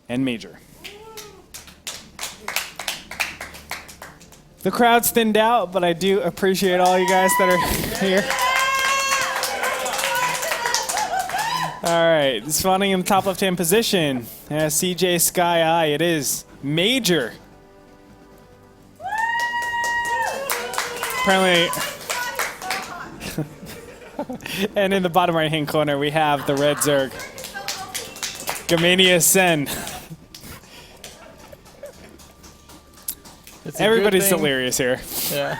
and Major. The crowd's thinned out, but I do appreciate all you guys that are here. All right, spawning in the top left-hand position. CJ Sky Eye, it is Major. Apparently, and in the bottom right-hand corner, we have the red Zerg. Gmania Sen. Everybody's delirious here. Yeah.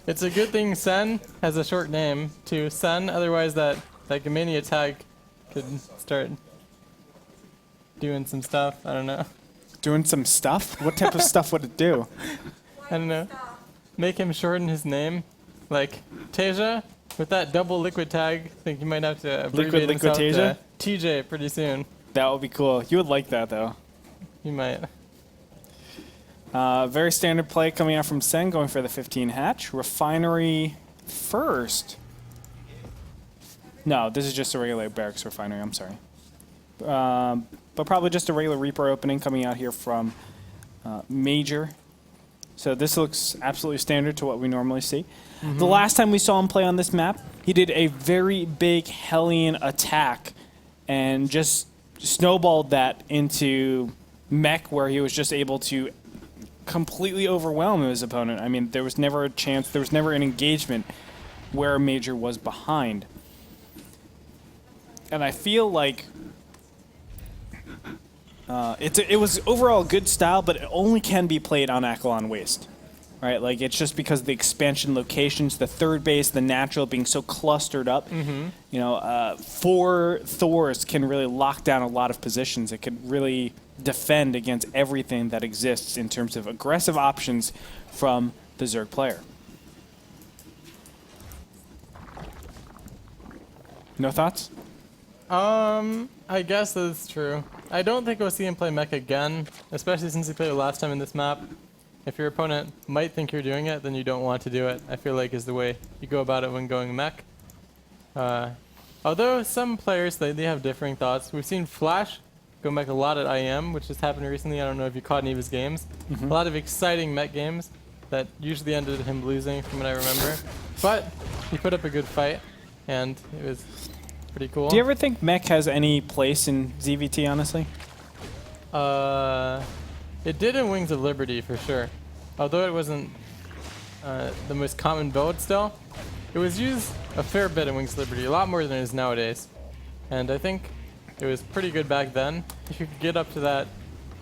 It's a good thing Sen has a short name to Sen, otherwise that Gmania tag could start doing some stuff. I don't know. Doing some stuff? What type of stuff would it do? I don't know. Make him shorten his name. Like Teja, with that double liquid tag, I think you might have to abbreviate himself to TJ pretty soon. That would be cool. You would like that, though. You might. Very standard play coming out from Sen, going for the 15 hatch. Refinery first. No, this is just a regular Barracks Refinery, I'm sorry. But probably just a regular Reaper opening coming out here from Major. So this looks absolutely standard to what we normally see. Mm-hmm. The last time we saw him play on this map, he did a very big Hellion attack and just snowballed that into mech, where he was just able to completely overwhelm his opponent. I mean, there was never a chance, there was never an engagement where Major was behind. And I feel like it was overall good style, but it only can be played on Akalon Waste, right? Like, it's just because of the expansion locations, the third base, the natural being so clustered up. Mm-hmm. You know, 4 Thors can really lock down a lot of positions. It could really defend against everything that exists in terms of aggressive options from the Zerg player. No thoughts? I guess that's true. I don't think we'll see him play mech again, especially since he played it last time in this map. If your opponent might think you're doing it, then you don't want to do it, I feel like is the way you go about it when going mech. Although some players, they have differing thoughts. We've seen Flash go mech a lot at IM, which has happened recently. I don't know if you caught any of his games. Mm-hmm. A lot of exciting mech games that usually ended him losing, from what I remember. But he put up a good fight, and it was pretty cool. Do you ever think mech has any place in ZVT, honestly? It did in Wings of Liberty, for sure. Although it wasn't the most common build still, it was used a fair bit in Wings of Liberty, a lot more than it is nowadays. And I think it was pretty good back then. If you could get up to that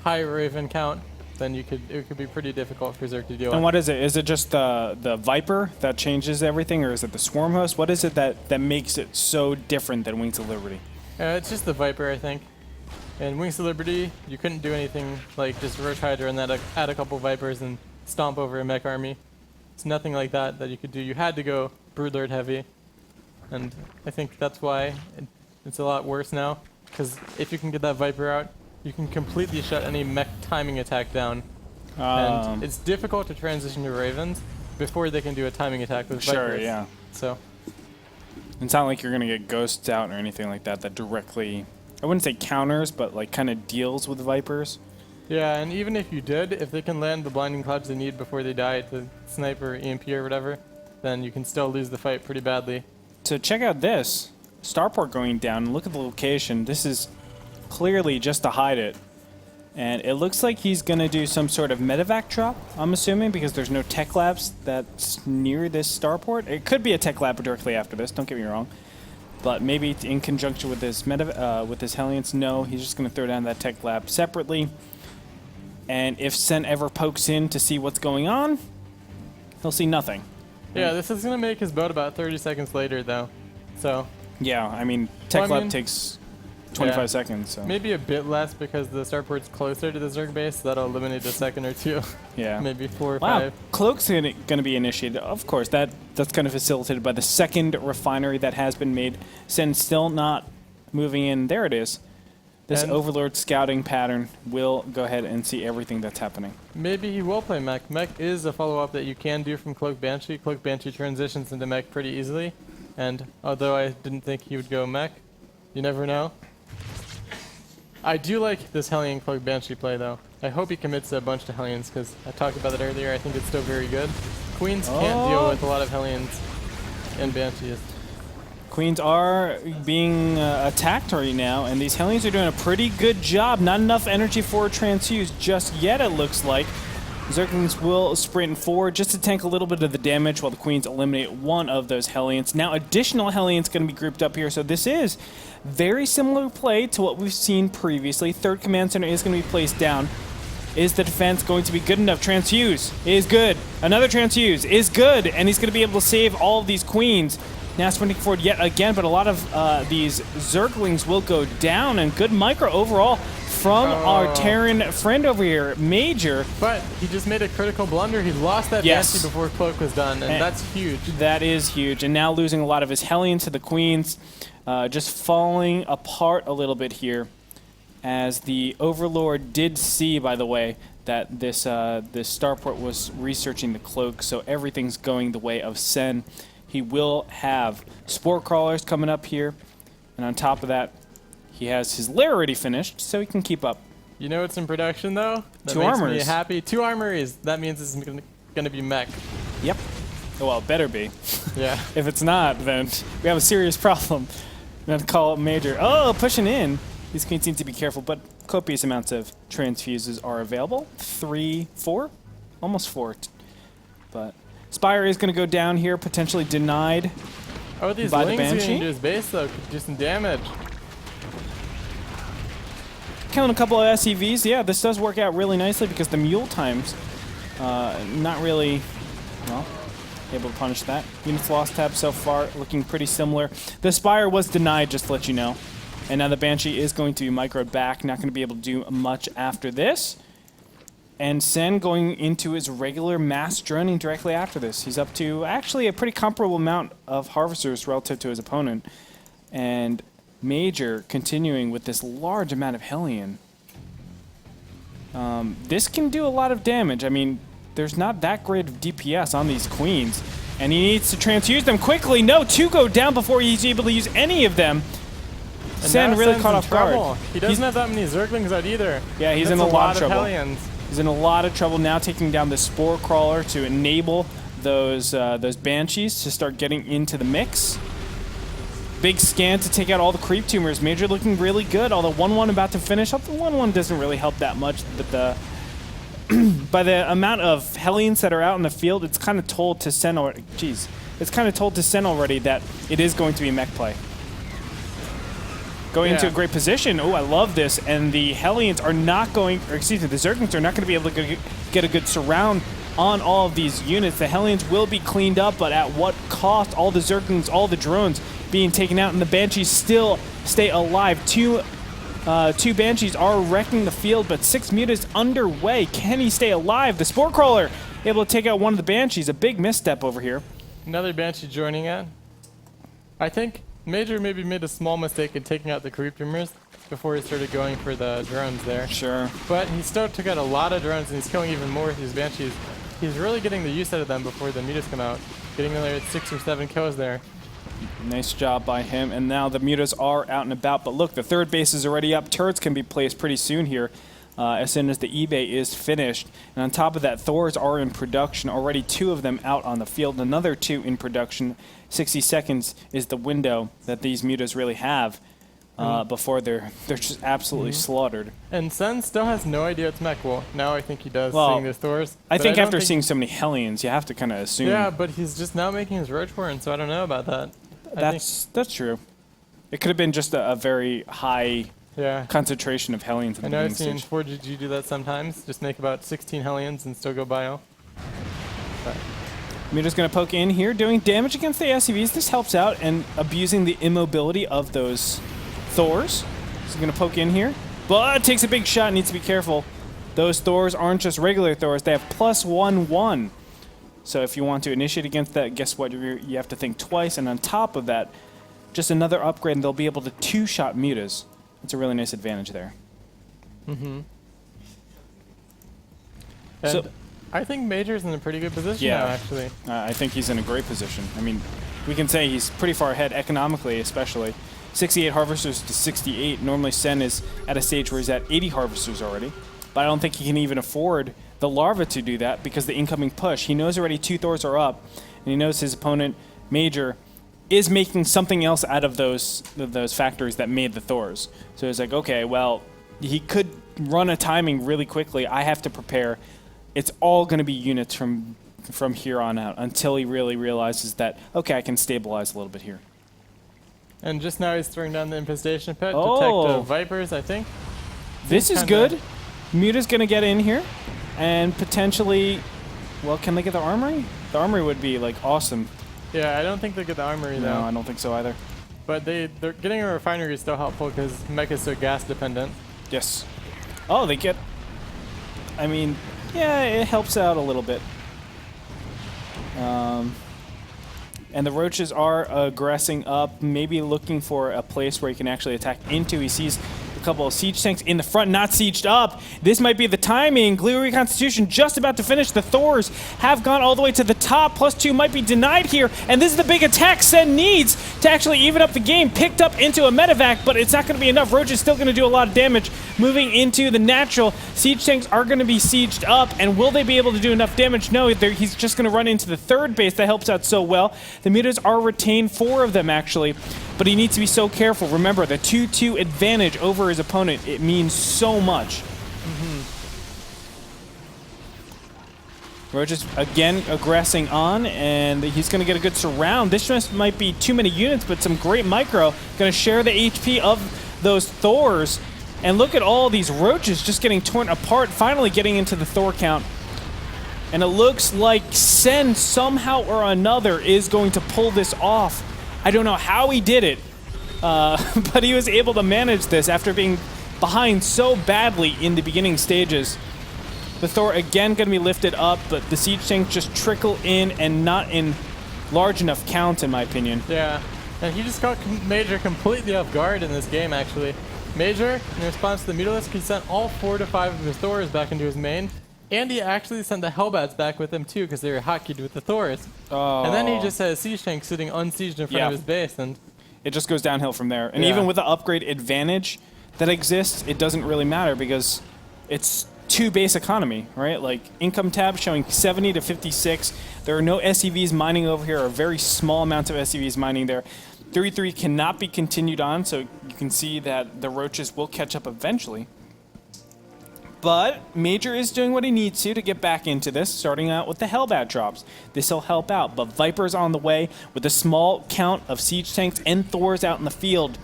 high Raven count, then it could be pretty difficult for Zerg to deal with. And what is it? Is it just the Viper that changes everything, or is it the Swarm Host? What is it that makes it so different than Wings of Liberty? It's just the Viper, I think. In Wings of Liberty, you couldn't do anything like just Roach Hydra and then add a couple Vipers and stomp over a mech army. It's nothing like that you could do. You had to go Broodlord heavy. And I think that's why it's a lot worse now. Because if you can get that Viper out, you can completely shut any mech timing attack down. And it's difficult to transition to Ravens before they can do a timing attack with Vipers. Sure, yeah. So it's not like you're going to get ghosts out or anything like that directly, I wouldn't say counters, but like kind of deals with Vipers. Yeah, and even if you did, if they can land the blinding clouds they need before they die to sniper, EMP or whatever, then you can still lose the fight pretty badly. So check out this. Starport going down. Look at the location. This is clearly just to hide it. And it looks like he's going to do some sort of medevac drop, I'm assuming, because there's no tech labs that's near this starport. It could be a tech lab directly after this, don't get me wrong. But maybe in conjunction with this Hellions, no, he's just going to throw down that tech lab separately. And if Sen ever pokes in to see what's going on, he'll see nothing. Yeah, this is going to make his boat about 30 seconds later, though. So yeah, I mean, tech lab takes 25 seconds. So maybe a bit less because the starport's closer to the Zerg base. So that'll eliminate a second or two. Yeah. Maybe 4 or wow. 5. Cloak's going to be initiated. Of course, that's kind of facilitated by the second refinery that has been made. Sen still not moving in. There it is. This Overlord scouting pattern will go ahead and see everything that's happening. Maybe he will play mech. Mech is a follow-up that you can do from Cloak Banshee. Cloak Banshee transitions into mech pretty easily. And although I didn't think he would go mech, you never know. I do like this Hellion Cloak Banshee play, though. I hope he commits a bunch to Hellions, because I talked about that earlier. I think it's still very good. Queens can't deal with a lot of Hellions and Banshees. Queens are being attacked right now, and these Hellions are doing a pretty good job. Not enough energy for a transfuse just yet, it looks like. Zerglings will sprint forward just to tank a little bit of the damage while the Queens eliminate one of those Hellions. Now additional Hellions going to be grouped up here, so this is very similar play to what we've seen previously. Third command center is going to be placed down. Is the defense going to be good enough? Transfuse is good. Another transfuse is good, and he's going to be able to save all of these Queens. Now sprinting forward yet again, but a lot of these Zerglings will go down, and good micro overall from our Terran friend over here, Major. But he just made a critical blunder. He lost that Banshee before Cloak was done, and that's huge. That is huge, and now losing a lot of his Hellions to the Queens, just falling apart a little bit here. As the Overlord did see, by the way, that this starport was researching the cloak, so everything's going the way of Sen. He will have Spore Crawlers coming up here, and on top of that, he has his lair already finished, so he can keep up. You know what's in production, though? That Two makes armories. me happy. 2 armories. That means it's going to be mech. Yep. Well, it better be. Yeah. If it's not, then we have a serious problem. We have to call up Major. Oh, pushing in. These Queens need to be careful, but copious amounts of transfuses are available. 3, 4? Almost 4. But Spire is going to go down here, potentially denied These by the Lings Banshee. into his base, though, could do some damage. Killing a couple of SCVs. Yeah, this does work out really nicely because the mule times not really, well, able to punish that. Units lost tab so far looking pretty similar. The Spire was denied, just to let you know. And now the Banshee is going to be microed back, not going to be able to do much after this. And Sen going into his regular mass droning directly after this. He's up to actually a pretty comparable amount of harvesters relative to his opponent. And Major continuing with this large amount of Hellion. This can do a lot of damage. I mean, there's not that great of DPS on these Queens. And he needs to transfuse them quickly. No, 2 go down before he's able to use any of them. Sen really caught off guard. He doesn't have that many Zerglings out either. Yeah, he's in a lot of trouble. Hellions. He's in a lot of trouble now, taking down the Spore Crawler to enable those Banshees to start getting into the mix. Big scan to take out all the creep tumors. Major looking really good, although 1-1 about to finish up. The 1-1 doesn't really help that much, but the by the amount of Hellions that are out in the field, it's kind of told to Sen already. Jeez, it's kind of told to Sen already that it is going to be mech play. Going into a great position. Oh, I love this. And the Hellions are not going, or excuse me, the Zerglings are not going to be able to get a good surround on all of these units. The Hellions will be cleaned up, but at what cost? All the Zerglings, all the drones being taken out, and the Banshees still stay alive. Two Banshees are wrecking the field, but 6 mutas underway. Can he stay alive? The Spore Crawler able to take out one of the Banshees. A big misstep over here. Another Banshee joining in. I think Major maybe made a small mistake in taking out the creep tumors before he started going for the drones there. Sure. But he still took out a lot of drones, and he's killing even more with these Banshees. He's really getting the use out of them before the mutas come out. Getting another 6 or 7 kills there. Nice job by him. And now the mutas are out and about. But look, the third base is already up. Turrets can be placed pretty soon here. As soon as the eBay is finished. And on top of that, Thors are in production. Already 2 of them out on the field. Another 2 in production. 60 seconds is the window that these mutas really have before they're just absolutely slaughtered. And Sen still has no idea it's mech. Well, now I think he does, Well, seeing the Thors. I think after seeing so many Hellions, you have to kind of assume. Yeah, but he's just now making his Roach Warren, so I don't know about that. That's true. It could have been just a very high concentration of Hellions. I know I've seen 4GG do that sometimes. Just make about 16 Hellions and still go bio. Muta's going to poke in here, doing damage against the SCVs. This helps out and abusing the immobility of those Thors. He's going to poke in here, but takes a big shot. Needs to be careful. Those Thors aren't just regular Thors. They have +1/1. So if you want to initiate against that, guess what? You have to think twice. And on top of that, just another upgrade, and they'll be able to 2-shot mutas. That's a really nice advantage there. Mm-hmm. And so, I think Major's in a pretty good position now, actually. I think he's in a great position. I mean, we can say he's pretty far ahead economically, especially. 68 harvesters to 68. Normally Sen is at a stage where he's at 80 harvesters already. But I don't think he can even afford the larva to do that because the incoming push. He knows already 2 Thors are up, and he knows his opponent, Major, is making something else out of those factories that made the Thors. So he's like, okay, well, he could run a timing really quickly. I have to prepare. It's all going to be units from here on out until he really realizes that, okay, I can stabilize a little bit here. And just now he's throwing down the infestation pit. Oh. Detect vipers, I think. This is good. Muta's going to get in here and potentially, well, can they get the armory? The armory would be like awesome. Yeah, I don't think they get the armory though. No, I don't think so either. But they're getting a refinery is still helpful because mech is so gas dependent. Yes. Oh, they get, I mean, yeah, it helps out a little bit. And the roaches are aggressing up, maybe looking for a place where he can actually attack into. He sees a couple of siege tanks in the front, not sieged up. This might be the timing. Glue Reconstitution just about to finish. The Thors have gone all the way to the top. +2 might be denied here. And this is the big attack Sen needs to actually even up the game. Picked up into a medevac, but it's not going to be enough. Roach is still going to do a lot of damage. Moving into the natural, siege tanks are going to be sieged up. And will they be able to do enough damage? No, he's just going to run into the third base. That helps out so well. The mutas are retained, 4 of them actually. But he needs to be so careful. Remember, the 2-2 advantage over his opponent, it means so much. Roach is again aggressing on, and he's going to get a good surround. This just might be too many units, but some great micro. Going to share the HP of those Thors. And look at all these roaches just getting torn apart, finally getting into the Thor count. And it looks like Sen somehow or another is going to pull this off. I don't know how he did it, but he was able to manage this after being behind so badly in the beginning stages. The Thor again going to be lifted up, but the siege tanks just trickle in and not in large enough count, in my opinion. Yeah, and he just caught Major completely off guard in this game, actually. Major, in response to the Mutalisk, he sent all 4 to 5 of his Thors back into his main. And he actually sent the Hellbats back with him too, because they were hotkeyed with the Thors. Oh. And then he just had a siege tank sitting unsieged in front of his base, and it just goes downhill from there. And even with the upgrade advantage that exists, it doesn't really matter because it's 2 base economy, right? Like income tab showing 70 to 56. There are no SCVs mining over here, or very small amounts of SCVs mining there. 3-3 cannot be continued on, so you can see that the roaches will catch up eventually. But Major is doing what he needs to get back into this, starting out with the Hellbat drops. This will help out, but Viper's on the way with a small count of siege tanks and Thors out in the field.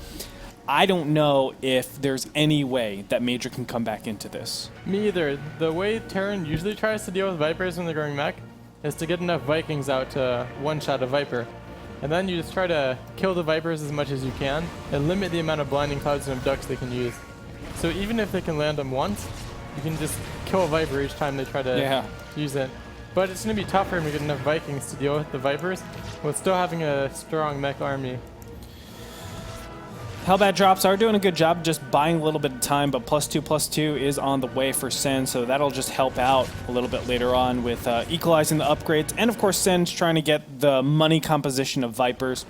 I don't know if there's any way that Major can come back into this. Me either. The way Terran usually tries to deal with Vipers when they're going mech is to get enough Vikings out to one-shot a Viper. And then you just try to kill the Vipers as much as you can and limit the amount of blinding clouds and abducts they can use. So even if they can land them once, you can just kill a Viper each time they try to use it. But it's going to be tough for him to get enough Vikings to deal with the Vipers, with still having a strong mech army. Hellbat drops are doing a good job just buying a little bit of time, but +2/+2 is on the way for Sen, so that'll just help out a little bit later on with equalizing the upgrades. And of course, Sen's trying to get the money composition of Vipers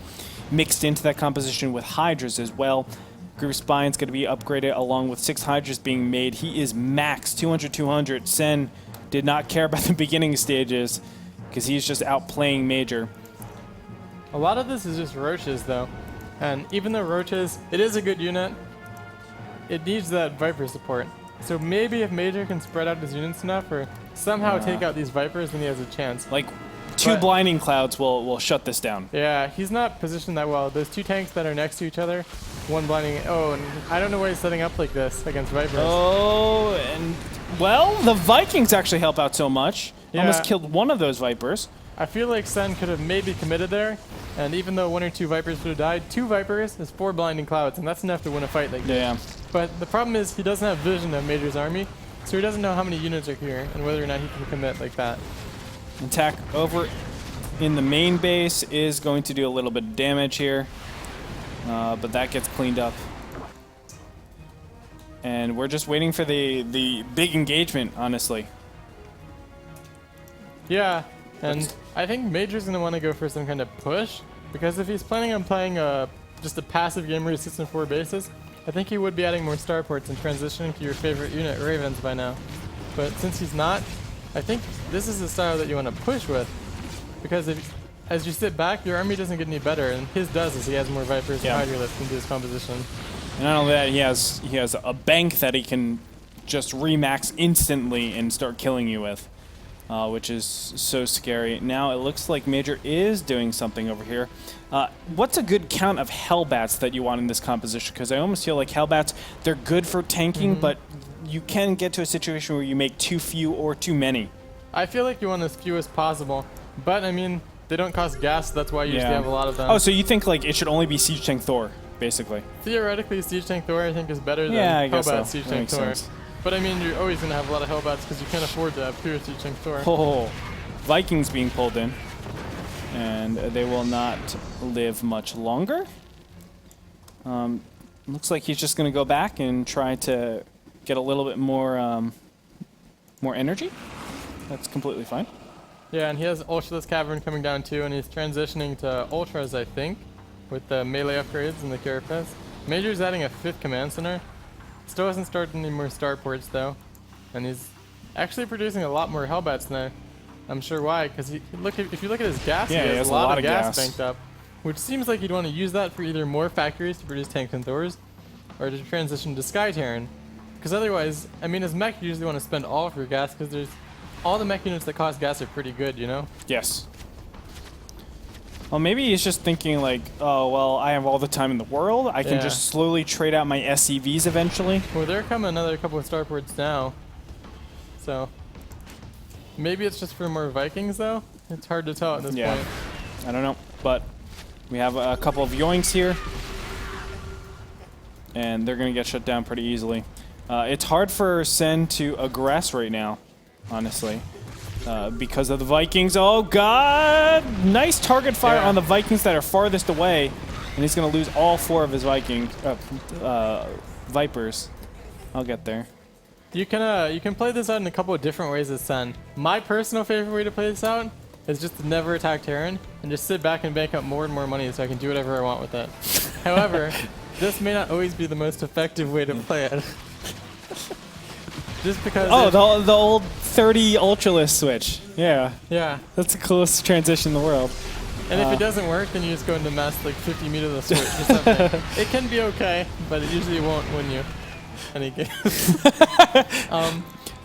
mixed into that composition with Hydras as well. Group Spine's going to be upgraded along with 6 Hydras being made. He is max 200-200. Sen did not care about the beginning stages because he's just outplaying Major. A lot of this is just Roaches though. And even though Roaches, it is a good unit, it needs that Viper support. So maybe if Major can spread out his units enough or somehow take out these Vipers, then he has a chance. Like 2 blinding clouds will shut this down. Yeah, he's not positioned that well. Those 2 tanks that are next to each other, one blinding. Oh, and I don't know why he's setting up like this against Vipers. Oh, and well, the Vikings actually help out so much. Yeah. Almost killed one of those Vipers. I feel like Sen could have maybe committed there, and even though 1 or 2 Vipers would have died, 2 Vipers is 4 blinding clouds, and that's enough to win a fight like this. Yeah. But the problem is he doesn't have vision of Major's army, so he doesn't know how many units are here and whether or not he can commit like that. Attack over in the main base is going to do a little bit of damage here, but that gets cleaned up. And we're just waiting for the big engagement, honestly. Yeah, and I think Major's going to want to go for some kind of push, because if he's planning on playing a just a passive gamer who sits in 4 bases, I think he would be adding more starports and transitioning to your favorite unit, Ravens, by now. But since he's not, I think this is the style that you want to push with, because as you sit back, your army doesn't get any better, and his does as he has more Vipers and Hydrolisk into his composition. And not only that, he has a bank that he can just remax instantly and start killing you with, which is so scary. Now it looks like Major is doing something over here. What's a good count of Hellbats that you want in this composition? Because I almost feel like Hellbats, they're good for tanking, but you can get to a situation where you make too few or too many. I feel like you want as few as possible, but I mean, they don't cost gas, so that's why you usually have a lot of them. Oh, so you think like it should only be Siege Tank Thor, basically? Theoretically, Siege Tank Thor I think is better than Hellbat Siege Tank Thor. But I mean, you're always going to have a lot of Hellbats because you can't afford to have pure Siege Tank Thor. Oh, Vikings being pulled in, and they will not live much longer. Looks like he's just going to go back and try to get a little bit more more energy. That's completely fine. Yeah, and he has Ultralisk Cavern coming down too, and he's transitioning to Ultras, I think, with the melee upgrades and the Carapace. Major's adding a 5th command center. Still hasn't started any more starports though, and he's actually producing a lot more Hellbats than I'm sure why, because if you look at his gas, he has a lot of gas banked up, which seems like you'd want to use that for either more factories to produce tanks and Thors, or to transition to Sky Terran. Because otherwise, I mean, as mech, you usually want to spend all of your gas, because all the mech units that cost gas are pretty good, you know? Yes. Well, maybe he's just thinking like, oh, well, I have all the time in the world. I can just slowly trade out my SCVs eventually. Well, there come another couple of starports now. So, maybe it's just for more Vikings, though? It's hard to tell at this point. I don't know. But we have a couple of yoinks here. And they're going to get shut down pretty easily. It's hard for Sen to aggress right now, honestly. Because of the Vikings. Oh, God! Nice target fire on the Vikings that are farthest away. And he's going to lose all 4 of his Vipers. I'll get there. You can play this out in a couple of different ways as Sen. My personal favorite way to play this out is just to never attack Terran and just sit back and bank up more and more money so I can do whatever I want with it. However, this may not always be the most effective way to play it. Just because... Oh, the old 30 Ultralisk switch. Yeah. Yeah. That's the coolest transition in the world. And if it doesn't work, then you just go into mass like 50 meters of the switch or something. It can be okay, but it usually won't win you any games.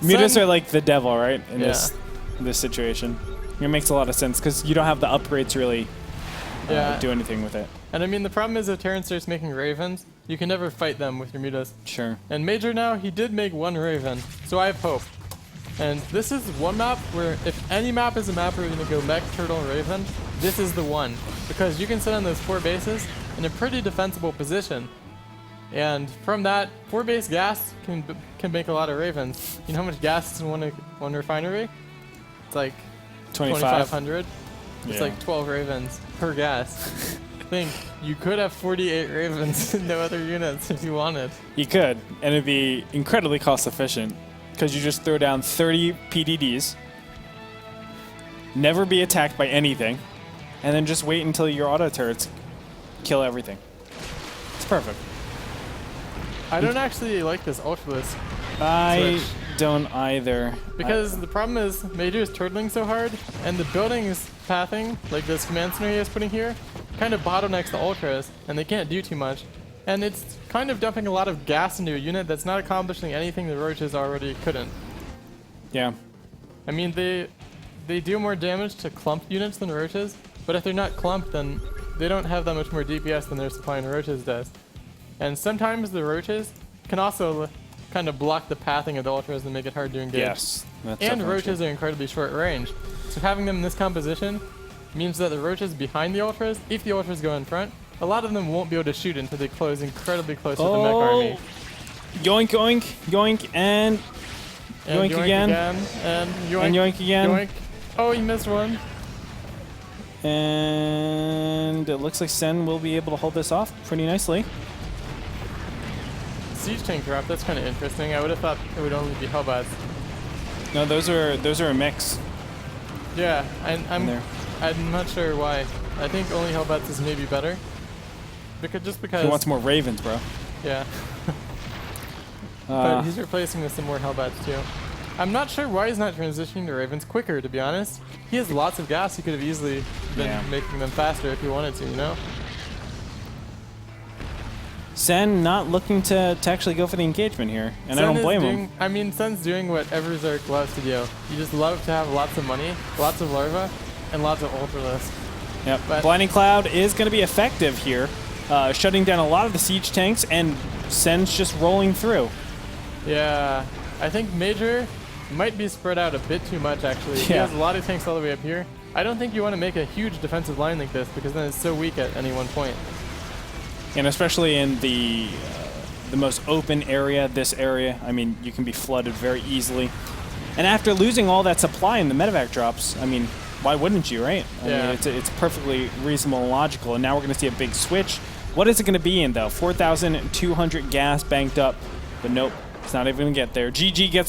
Mutas are like the devil, right? In this situation. It makes a lot of sense because you don't have the upgrades to really do anything with it. And I mean, the problem is if Terran starts making Ravens, you can never fight them with your Mutas. Sure. And Major now, he did make 1 Raven, so I have hope. And this is one map where if any map is a map where you're going to go Mech, Turtle, Raven, this is the one. Because you can sit on those 4 bases in a pretty defensible position. And from that, 4 base gas can make a lot of Ravens. You know how much gas is in one refinery? It's like 2,500. It's like 12 Ravens per gas. Think you could have 48 Ravens and no other units if you wanted. You could, and it'd be incredibly cost efficient because you just throw down 30 PDDs, never be attacked by anything, and then just wait until your auto turrets kill everything. It's perfect. I don't actually like this Ultralisk. I don't either. Because the problem is Major is turtling so hard, and the buildings pathing, like this command center he is putting here, kind of bottlenecks the Ultras, and they can't do too much. And it's kind of dumping a lot of gas into a unit that's not accomplishing anything the Roaches already couldn't. Yeah. I mean, they do more damage to clumped units than Roaches, but if they're not clumped, then they don't have that much more DPS than their supplying Roaches does. And sometimes the Roaches can also kind of block the pathing of the Ultras and make it hard to engage. Yes. And Roaches are incredibly short range. So having them in this composition means that the Roaches behind the Ultras, if the Ultras go in front, a lot of them won't be able to shoot until they close incredibly close to the mech army. Yoink, yoink, yoink, and yoink again. And yoink, and yoink again. Yoink. Oh, he missed one. And it looks like Sen will be able to hold this off pretty nicely. Siege tank drop, that's kind of interesting. I would have thought it would only be Hellbats. No, those are a mix. Yeah, I'm not sure why. I think only Hellbats is maybe better. because He wants more Ravens, bro. yeah. But he's replacing with some more Hellbats too. I'm not sure why he's not transitioning to Ravens quicker, to be honest. He has lots of gas. He could have easily been making them faster if he wanted to, you know? Sen not looking to actually go for the engagement here, and I don't blame him. I mean, Sen's doing what Everzerk loves to do. You just love to have lots of money, lots of larva, and lots of ultralisk. Yep. But Blinding Cloud is going to be effective here, shutting down a lot of the siege tanks, and Sen's just rolling through. Yeah, I think Major might be spread out a bit too much, actually. He has a lot of tanks all the way up here. I don't think you want to make a huge defensive line like this because then it's so weak at any one point. And especially in the most open area, this area, I mean, you can be flooded very easily. And after losing all that supply in the medevac drops, I mean, why wouldn't you, right? I mean, it's perfectly reasonable and logical. And now we're going to see a big switch. What is it going to be in, though? 4,200 gas banked up, but nope, it's not even going to get there. GG gets